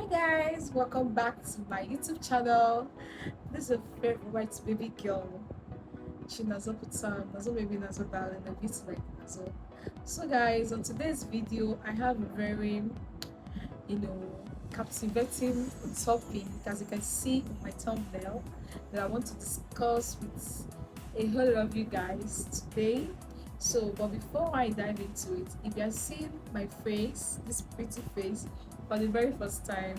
Guys, welcome back to my YouTube channel. This is a favorite baby girl. She Nazom Putam, Nazom baby Nazom darling, a bit like Nazom. So guys, on today's video, I have a very, you know, captivating topic, as you can see in my thumbnail, that I want to discuss with a whole lot of you guys today. So, but before I dive into it, if you are seeing my face, this pretty face, for the very first time,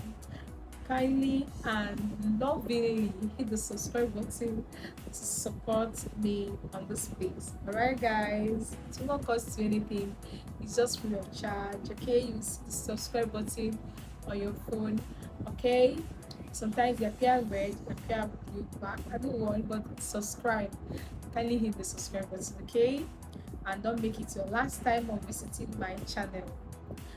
kindly and lovingly hit the subscribe button to support me on this space. Alright guys, it will not cost you anything, it's just free of charge. Okay, you see the subscribe button on your phone. Okay, sometimes they appear red, appear blue, but I don't want, but subscribe. Kindly hit the subscribe button. Okay, and don't make it your last time of visiting my channel.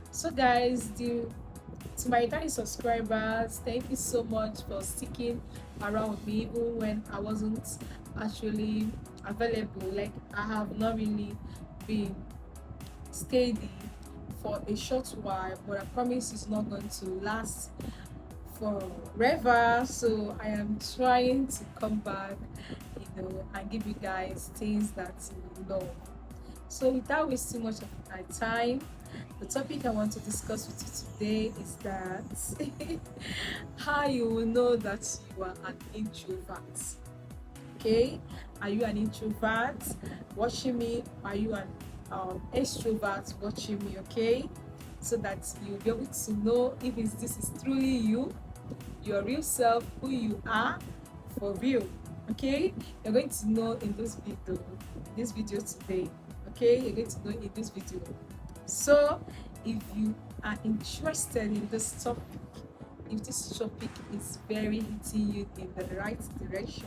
So guys, to my returning subscribers, thank you so much for sticking around with me even when I wasn't actually available. Like, I have not really been steady for a short while, but I promise it's not going to last forever. So I am trying to come back, and give you guys things that you love. So without wasting much of my time, the topic I want to discuss with you today is that how you will know that you are an introvert. Okay, are you an introvert watching me? Are you an extrovert watching me? Okay, so that you'll be able to know if this is truly you, your real self, who you are for real. Okay, you're going to know in this video today. Okay, you're going to know in this video. So if you are interested in this topic, if this topic is very hitting you in the right direction,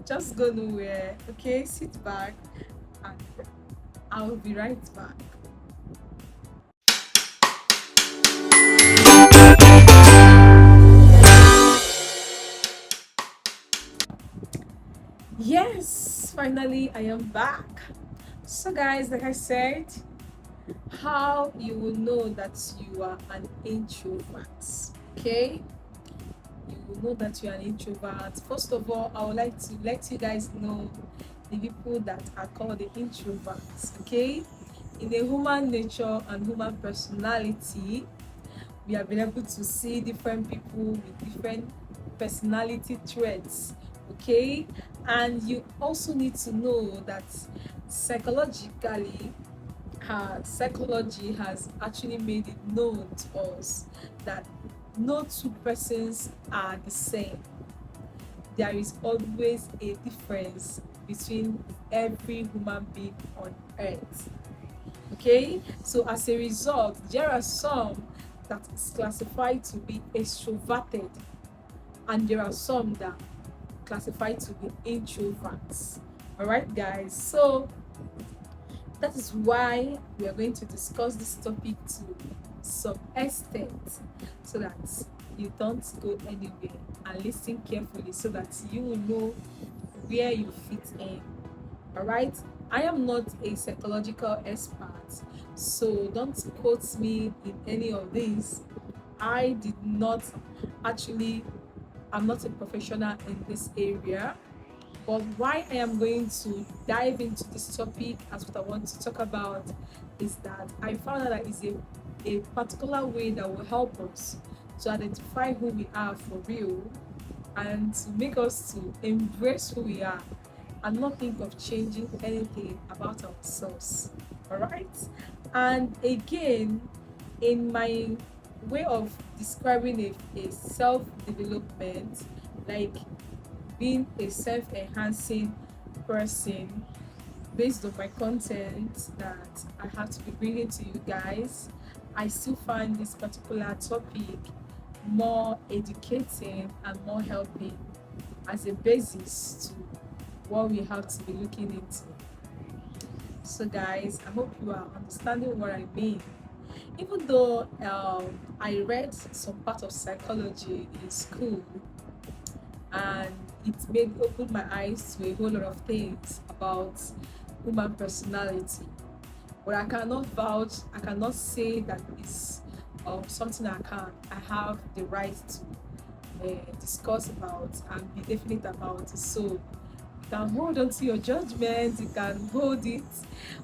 just go nowhere. Okay, sit back and I'll be right back. Yes, finally I am back. So guys, like I said, how you will know that you are an introvert. Okay, you will know that you are an introvert. First of all, I would like to let you guys know the people that are called the introverts. Okay, in the human nature and human personality, we have been able to see different people with different personality traits. Okay, and you also need to know that psychologically, psychology has actually made it known to us that no two persons are the same. There is always a difference between every human being on earth. Okay, so as a result, there are some that is classified to be extroverted, and there are some that classified to be introverts. All right guys, so that is why we are going to discuss this topic to some extent, so that you don't go anywhere, and listen carefully so that you will know where you fit in. All right, I am not a psychological expert, so don't quote me in any of these. I did not actually, I'm not a professional in this area. But why I am going to dive into this topic as what I want to talk about is that I found out that it's a particular way that will help us to identify who we are for real, and to make us to embrace who we are and not think of changing anything about ourselves. All right. And again, in my way of describing a self-development, like being a self-enhancing person, based on my content that I have to be bringing to you guys, I still find this particular topic more educating and more helping as a basis to what we have to be looking into. So guys, I hope you are understanding what I mean. Even though I read some part of psychology in school, and it made open my eyes to a whole lot of things about human personality, but I cannot vouch, I cannot say that it's something I have the right to discuss about and be definite about. So you can hold on to your judgment, you can hold it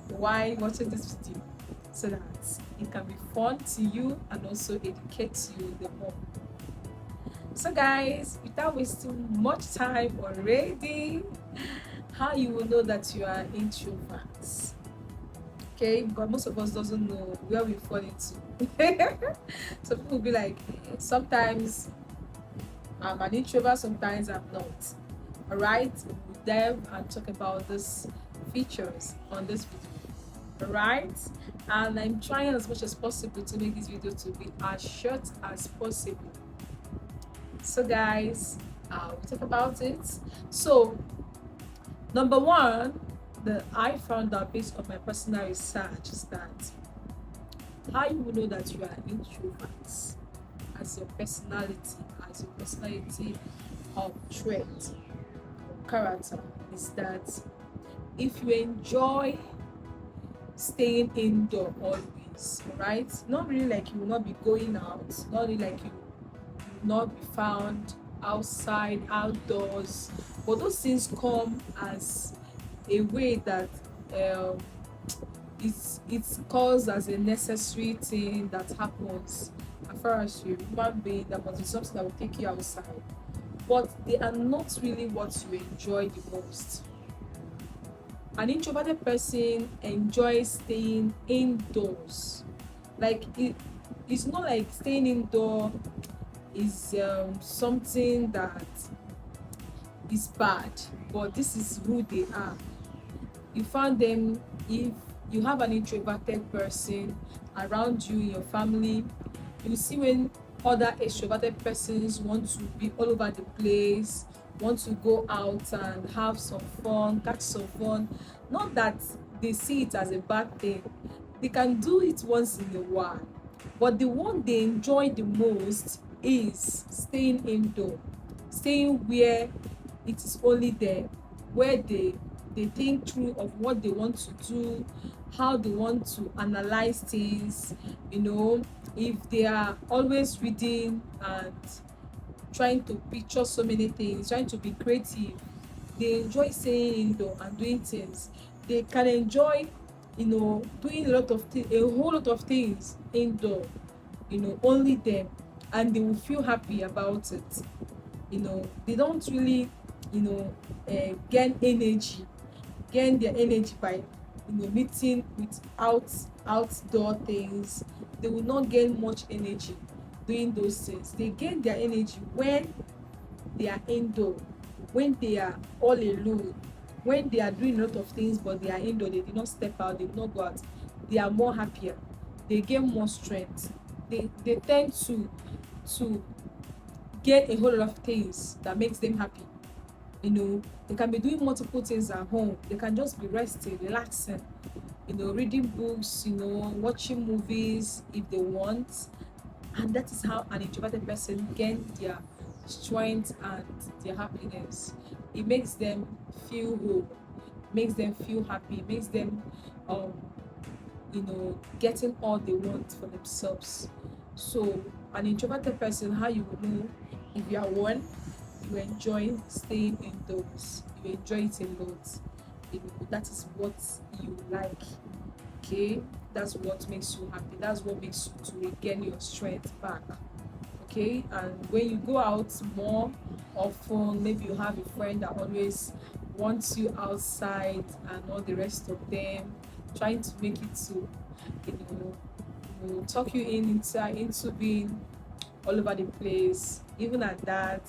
while watching this video, so that it can be fun to you and also educate you the more. So guys, without wasting much time already, how you will know that you are introverts? Okay, because most of us doesn't know where we fall into. So people will be like, sometimes I'm an introvert, sometimes I'm not. All right, we'll dive and talk about these features on this video. All right, and I'm trying as much as possible to make this video to be as short as possible. So guys, we'll talk about it. So number one, that I found out based on my personal research is that how you will know that you are introverts as your personality of trait or character is that if you enjoy staying indoor always, right? Not really like you will not be going out, not really like you will not be found outside, outdoors, but those things come as a way that um, it's caused as a necessary thing that happens. As far as you're a human being, that must be something that will take you outside, but they are not really what you enjoy the most. An introverted person enjoys staying indoors. Like it's not like staying indoor is something that is bad, but this is who they are. You found them. If you have an introverted person around you in your family, you see when other extroverted persons want to be all over the place, want to go out and have some fun, catch some fun. Not that they see it as a bad thing, they can do it once in a while, but the one they enjoy the most is staying indoor, staying where it is only them, where they think through of what they want to do, how they want to analyze things. If they are always reading and trying to picture so many things, trying to be creative, they enjoy staying indoor and doing things. They can enjoy doing a whole lot of things indoor, only them, and they will feel happy about it. They don't really gain their energy by meeting with outdoor things. They will not gain much energy doing those things. They gain their energy when they are indoor, when they are all alone, when they are doing a lot of things but they are indoor, they did not step out, they did not go out. They are more happier, they gain more strength. They tend to get a whole lot of things that makes them happy. They can be doing multiple things at home. They can just be resting, relaxing, reading books, watching movies if they want. And that is how an introverted person gain their strength and their happiness. It makes them feel whole, makes them feel happy, makes them getting all they want for themselves. So an introverted person, how you will know if you are one, you enjoy staying indoors, you enjoy it a lot. That is what you like. Okay, that's what makes you happy, that's what makes you to regain your strength back. Okay, and when you go out more often, maybe you have a friend that always wants you outside and all the rest of them, trying to make it to talk you into being all over the place. Even at that,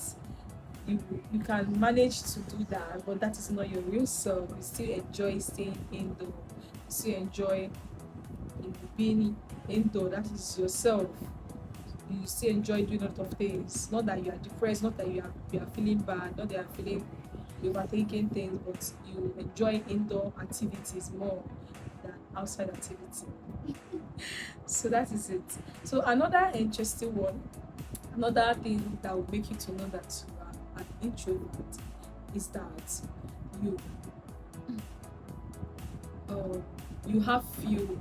you can manage to do that, but that is not your real self. You still enjoy staying indoor, you still enjoy being indoor. That is yourself. You still enjoy doing a lot of things. Not that you are depressed, not that you are feeling bad, not that you are feeling you're overthinking things, but you enjoy indoor activities more than outside activity. So that is it. So another interesting one, another thing that will make you to know that you are an introvert is that you you have few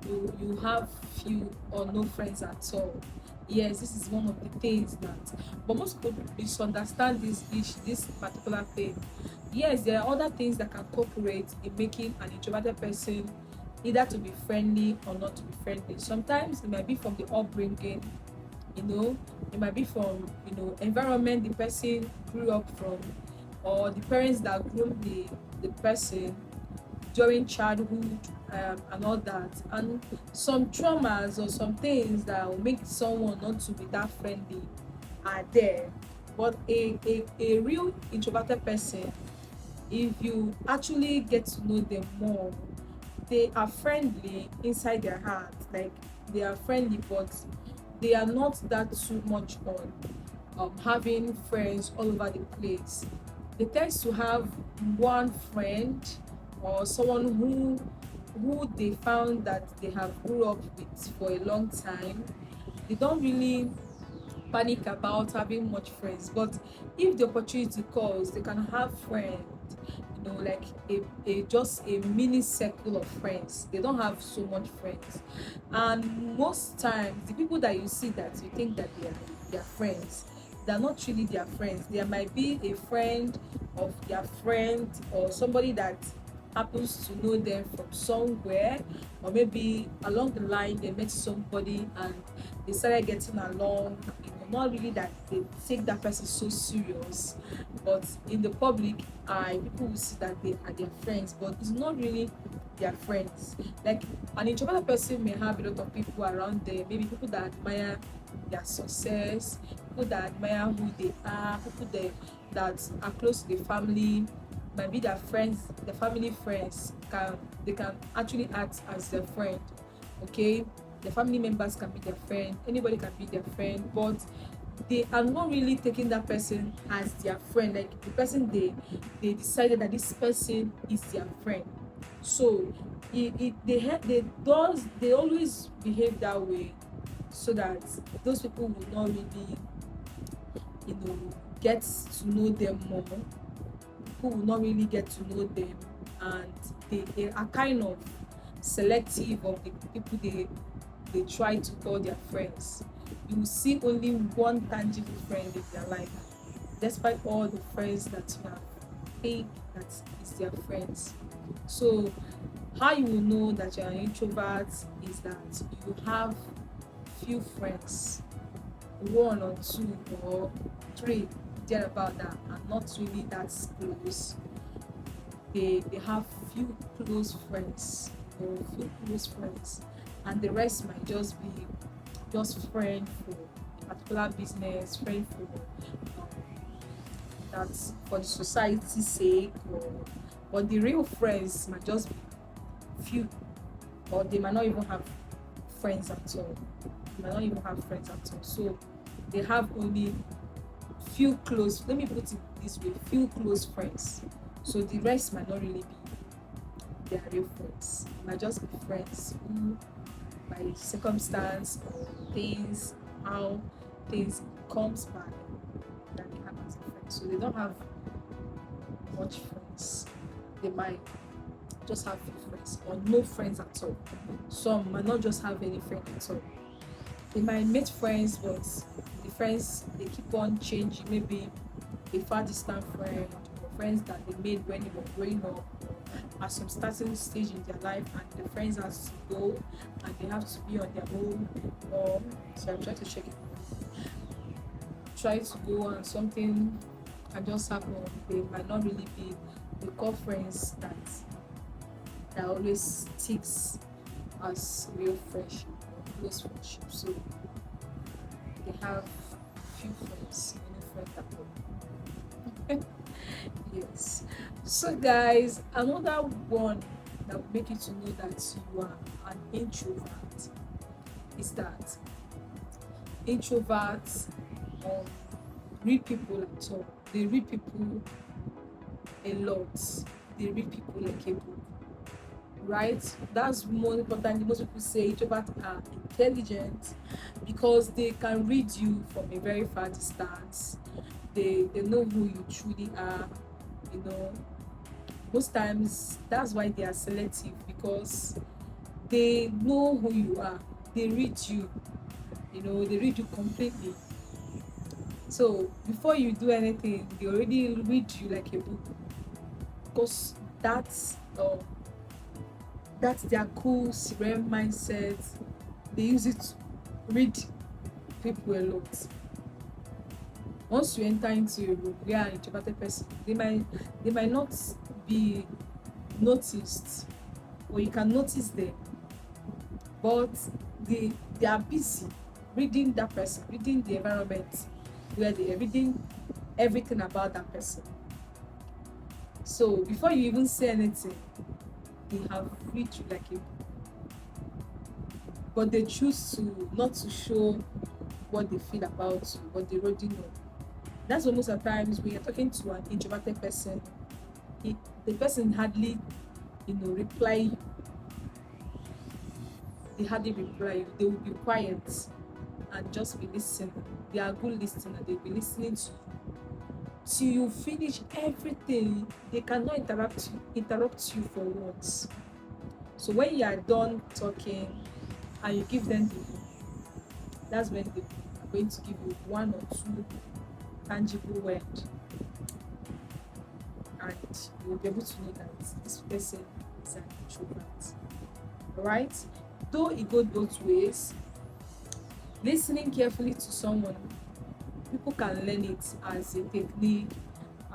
you have few or no friends at all. Yes, this is one of the things that, but most people misunderstand this particular thing. Yes, there are other things that can cooperate in making an introverted person either to be friendly or not to be friendly. Sometimes it might be from the upbringing, you know, it might be from, environment the person grew up from, or the parents that groomed the person during childhood, and all that, and some traumas or some things that will make someone not to be that friendly are there. But a real introverted person, if you actually get to know them more, they are friendly inside their heart. Like, they are friendly, but they are not that too much on having friends all over the place. They tend to have one friend, or someone who they found that they have grew up with for a long time. They don't really panic about having much friends, but if the opportunity calls, they can have friends, like a just a mini circle of friends. They don't have so much friends, and most times the people that you see that you think that they are their friends, they're not really their friends. There might be a friend of their friend, or somebody that happens to know them from somewhere, or maybe along the line they met somebody and they started getting along, not really that they take that person so serious, but in the public eye people will see that they are their friends, but it's not really their friends. Like, an introverted person may have a lot of people around them, maybe people that admire their success, people that admire who they are, people that are close to the family, might be their friends, the family friends, they can actually act as their friend. Okay, the family members can be their friend, anybody can be their friend, but they are not really taking that person as their friend, like the person they decided that this person is their friend. So they always behave that way, so that those people will not really, you know get to know them more. People will not really get to know them, and they are kind of selective of the people they try to call their friends. You will see only one tangible friend in their life, despite all the friends that you have think that is their friends. So how you will know that you're an introvert is that you have few friends, one or two or three, there about that, and not really that close. They have few close friends, or few close friends, and the rest might just be just friend for a particular business, friend for that's for the society's sake, or but the real friends might just be few, or they might not even have friends at all. They might not even have friends at all. So they have only few close, let me put it this way, few close friends. So the rest might not really be their real friends. It might just be friends who, by circumstance or things, how things comes by, that they have as a friend. So they don't have much friends. They might just have few friends or no friends at all. Some might not just have any friend at all. They might meet friends, but the friends they keep on changing. Maybe a far distant friend, or friends that they made when they were growing up, or at some starting stage in their life, and the friends has to go and they have to be on their own. Or so I'm trying to check it. Try to go and something can just happen. They might not really be the core friends that always sticks as real friendship or close friendship. So they have few friends, many friends at all. Yes. So guys, another one that will make you to know that you are an introvert is that introverts read people at all. They read people a lot. They read people like a book, right? That's more important. Most people say introverts are intelligent because they can read you from a very far distance. They know who you truly are, you know. Most times that's why they are selective, because They know who you are. They read you. They read you completely. So before you do anything, they already read you like a book, because that's their cool serene mindset. They use it to read people a lot. Once you enter into a room where an introverted person, they might not be noticed, or you can notice them, but they are busy reading that person, reading the environment where they are, reading everything about that person. So before you even say anything, they have read you like a, but they choose to not to show what they feel about you, but they already know. That's why most of the times when you're talking to an introverted person, the person hardly reply you. They hardly reply you. They will be quiet and just be listening. They are good listener. They'll be listening to you till you finish everything. They cannot interrupt you for once. So when you are done talking and you give them the book, that's when they are going to give you one or two tangible words, and you will be able to know that this person is an introvert. Alright? Though it goes both ways, listening carefully to someone, people can learn it as a technique,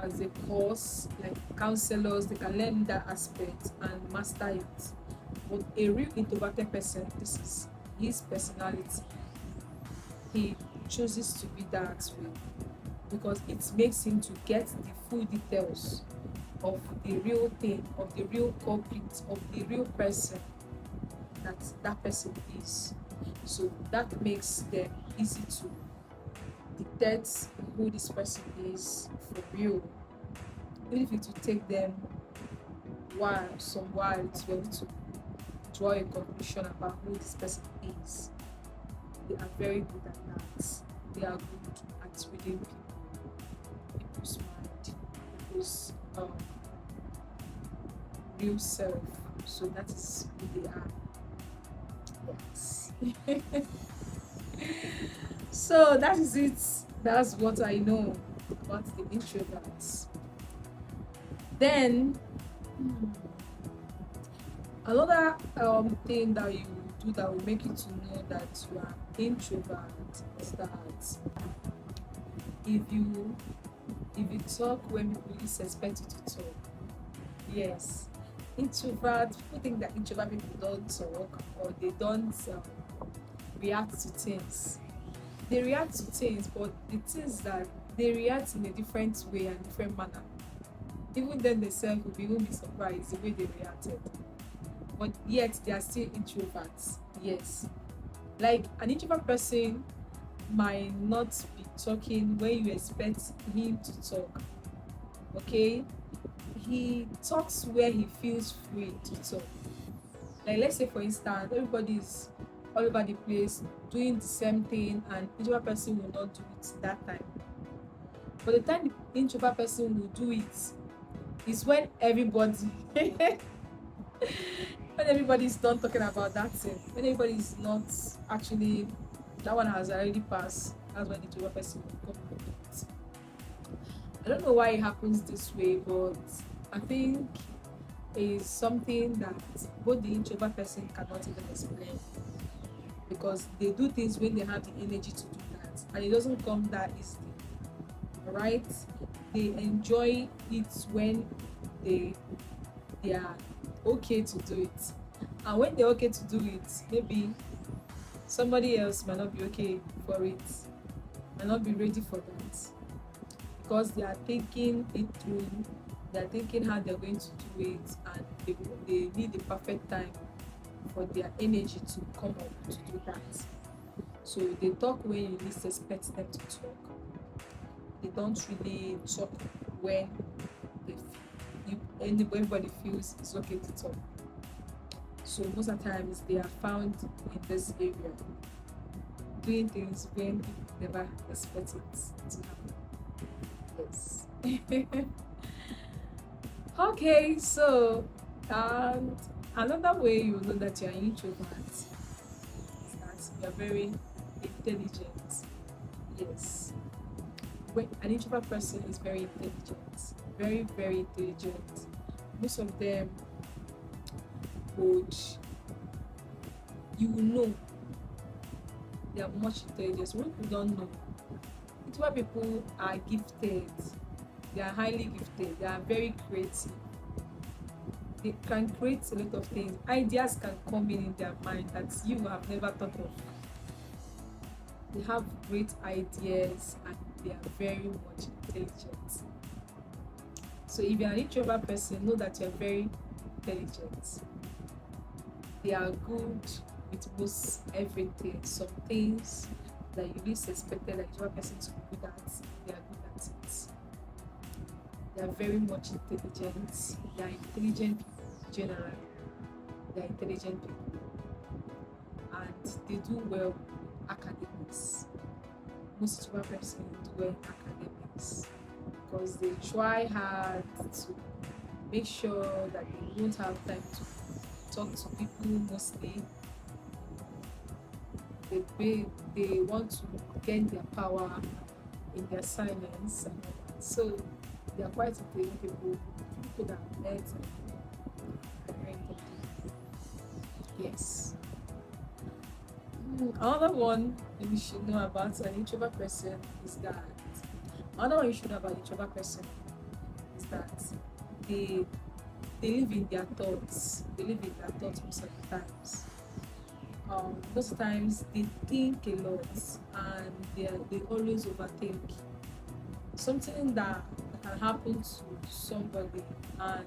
as a course, like counselors, they can learn that aspect and master it. But a real introverted person, this is his personality. He chooses to be that way because it makes him to get the full details of the real thing, of the real culprit, of the real person that person is. So that makes them easy to detect who this person is for real. Even if it will take them some while to be able to draw a conclusion about who this person is, they are very good at that. They are good at reading people's mind, people's real self. So that is who they are. Yes. So that is it. That's what I know about the introverts. Then another thing that you do that will make you to know that you are introvert is that if you talk when people least expect you to talk. Yes, people think that introvert people don't talk, or they don't react to things. They react to things, but the things that they react in a different way and different manner. Even then themselves will be surprised the way they reacted. But yet they are still introverts. Yes. Like an introvert person might not be talking when you expect him to talk. Okay? He talks where he feels free to talk. Like let's say for instance, everybody's all over the place doing the same thing, and introvert person will not do it that time. But the time the introvert person will do it is when everybody when everybody is done talking about that thing, when everybody is not actually, that one has already passed, that's when the introvert person will come with it. I don't know why it happens this way, but I think it's something that both the introvert person cannot even explain, because they do things when they have the energy to do that, and it doesn't come that easily. Alright, they enjoy it when they are okay to do it, and when they're okay to do it, maybe somebody else might not be okay for it, might not be ready for that, because they are thinking it through, they are thinking how they're going to do it, and they need the perfect time for their energy to come up to do that. So they talk when you least expect them to talk. They don't really talk when everybody feels it's okay to talk. So most of the times they are found in this area, doing things when people never expect it to happen. Yes. Okay, so Another way you know that you're an introvert is that you're very intelligent. Yes. When an introvert person is very intelligent, very, very intelligent. Most of them would, you will know they are much intelligent. What people don't know, it's why people are gifted, they are highly gifted, they are very creative. They can create a lot of things. Ideas can come in their mind that you have never thought of. They have great ideas and they are very much intelligent. So if you're an introvert person, know that you're very intelligent. They are good with most everything. Some things that you least expected an introvert person to be good at, they are good at it. They are very much intelligent. They are intelligent people generally. They are intelligent people and they do well in academics. Most introvert persons do well in academics because they try hard to make sure that they don't have time to talk to people mostly. They want to gain their power in their silence and all that. So they are quite intelligent people that are met and very intelligent. Yes. Another one you should know about an introvert person is that another one you should know about an introvert person is that they live in their thoughts. They live in their thoughts most of the times. Most of the times they think a lot and they always overthink. Something that can happen to somebody and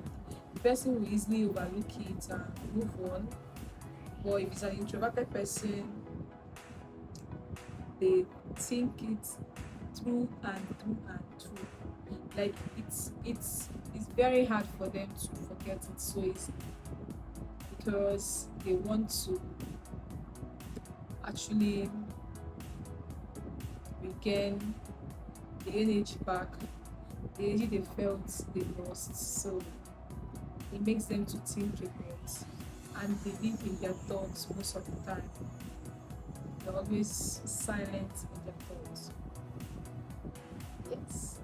the person will easily overlook it and move on. But if it's an introverted person, they think it through and through and through. Like it's very hard for them to forget it so easily because they want to actually regain the energy back, the energy they felt they lost. So it makes them to think a lot and they live in their thoughts most of the time. They're always silent in their thoughts. Yes,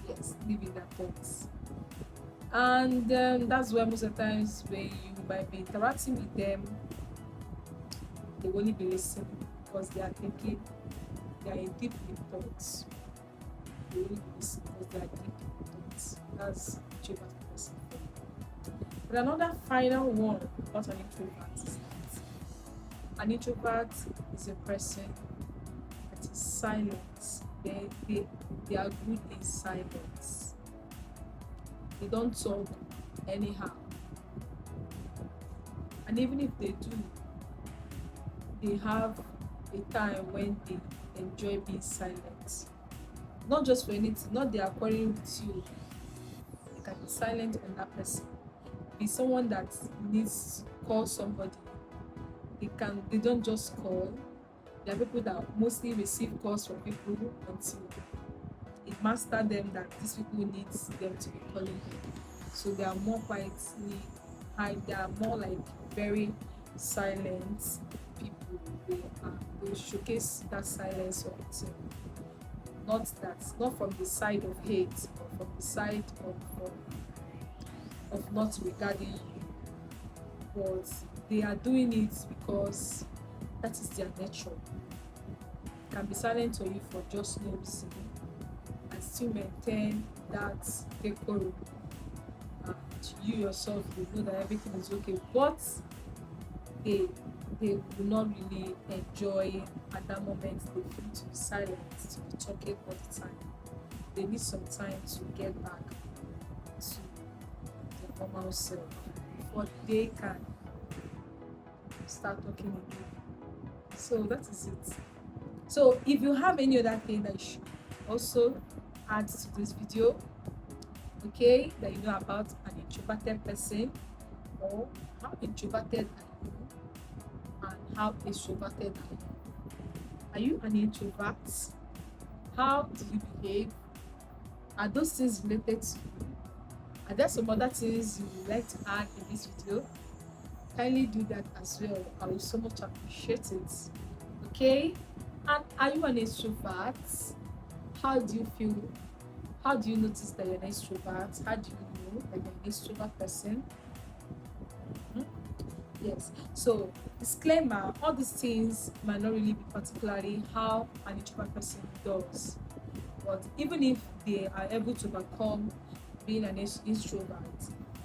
yes, live in their thoughts. And that's why most of the times when you might be interacting with them, they will only be listening because they are thinking, they are deep in thoughts. They will only be listening because they are deep in thoughts. That's introvert person. But another final one about an introvert is that an introvert is a person that is silent. They are good in silence. They don't talk anyhow. And even if they do, they have a time when they enjoy being silent. Not just for anything, not they are quarreling with you. They can be silent on that person. Be someone that needs to call somebody. They don't just call. There are people that mostly receive calls from people until it master them that these people need them to be calling them. So they are more quietly hide. They are more like very silent people. They showcase that silence of it. Not from the side of hate or from the side of not regarding you, but they are doing it because that is their nature. They can be silent on you for just no reason and still maintain that decorum. And you yourself will know that everything is okay, but they will not really enjoy at that moment. They feel to be silent, to be talking all the time. They need some time to get back to their normal self before they can start talking again. So that is it. So if you have any other thing that you should also add to this video, okay, that you know about an introverted person, or how introverted are you and how extroverted are you? Are you an introvert? How do you behave? Are those things related to you? Are there some other things you would like to add in this video? Kindly do that as well. I will so much appreciate it. Okay? And are you an extrovert? How do you feel? How do you notice that you're an extrovert? How do you know that you're an extrovert person? Hmm? Yes. So, disclaimer, all these things might not really be particularly how an introvert person does. But even if they are able to overcome being an introvert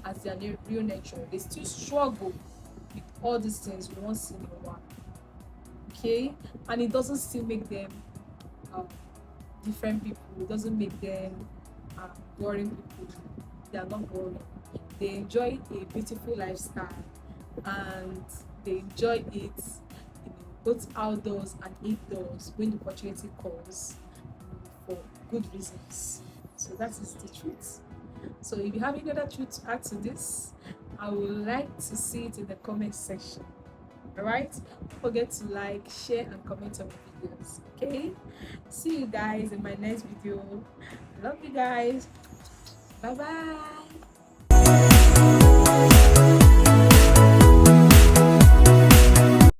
as their real nature, they still struggle with all these things once in a while. Okay? And it doesn't still make them um, different people. It doesn't make them boring people. They are not boring. They enjoy a beautiful lifestyle and they enjoy it, both outdoors and indoors when the opportunity calls, for good reasons. So that is the truth. So if you have any other truth to add to this, I would like to see it in the comment section. Alright? Don't forget to like, share, and comment on my videos. Okay? See you guys in my next video. Love you guys. Bye bye.